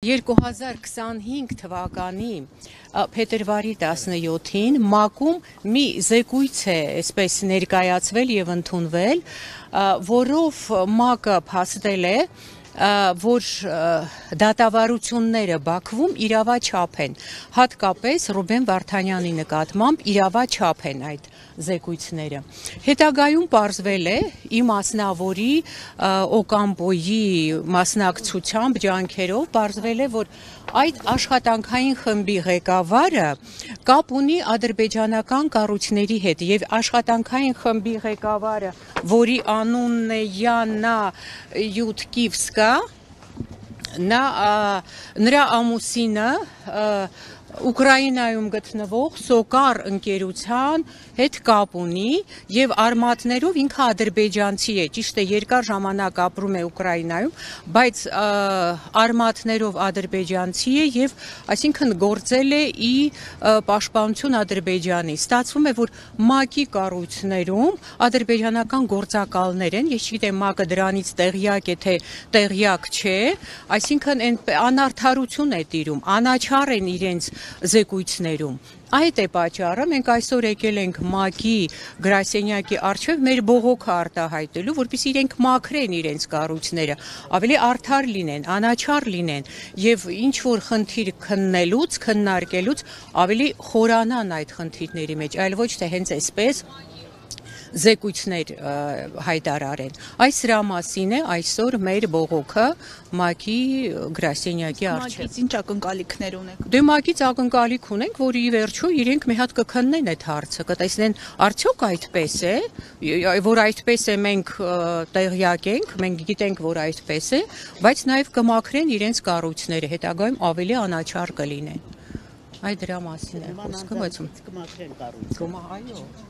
2025 թվականի փետրվարի 17-ին ՄԱԿ-ում մի զեկույց է այսպես ներկայացվել եւ ընդունվել, որով ՄԱԿ-ը փաստել է, որ դատավարությունները Բաքվում իրավաչափ են, հատկապես Ռուբեն Վարդանյանի նկատմամբ իրավաչափ են այդ զեկույցները։ Հետագայում պարզվել է իմ մասնավորի Օկամպոյի մասնակցությամբ ջանքերով պարզվել է, որ այդ աշխատանքային խմբի ղեկավարը կապ ունի ադրբեջանական կառույցների հետ եւ աշխատանքային խմբի ղեկավարը, որի անունն է Յաննա Յուտկիվսկա, նրա ամուսինը Ուկրաինայում գտնվող Սոկար ընկերության հետ կապ ունի եւ արմատներով ինքը ադրբեջանցի է, ճիշտ է, երկար ժամանակ ապրում է Ուկրաինայում, բայց արմատներով ադրբեջանցի է եւ այսինքն գործել է ի պաշտպանություն Ադրբեջանի։ Ստացվում է, որ ՄԱԿ-ի կառույցներում ադրբեջանական գործակալներ են, ես չգիտեմ ՄԱԿ-ը դրանից տեղյակ է, թե տեղյակ չէ, այսինքն անարդարություն է տիրում, անաչառ են իրենց զեկույցներում։ Այդ է պատճառը, մենք այսօր եկել ենք ՄԱԿ-ի գրասենյակի առջև մեր բողոքը արտահայտելու, որպեսզի իրենք մաքրեն իրենց կառույցները, ավելի արդար լինեն, անաչառ լինեն եւ ինչ որ խնդիր քննարկելուց ավելի խորանան այդ խնդիրների մեջ, այլ ոչ թե հենց այսպես զեկույցներ հայտարարեն։ Այս սրա մասին է այսօր մեր բողոքը ՄԱԿ-ի գրասենյակի առջև։ ՄԱԿ-ից ինչ ակնկալիքներ ունեք։ Դե ՄԱԿ-ից ակնկալիք ունենք, որ ի վերջո իրենք մի հատ կքննեն այդ հարցը, կտեսնեն արդյոք այդպես է, որ այդպես է, մենք տեղյակ ենք, մենք գիտենք, որ այդպես է, բայց նաև կմաքրեն իրենց կառույցները, հետագայում ավելի անաչառ կլինեն։ Այդ դրա մասին է խոսքը, բայց կմաքրեն կառույցը։ այո։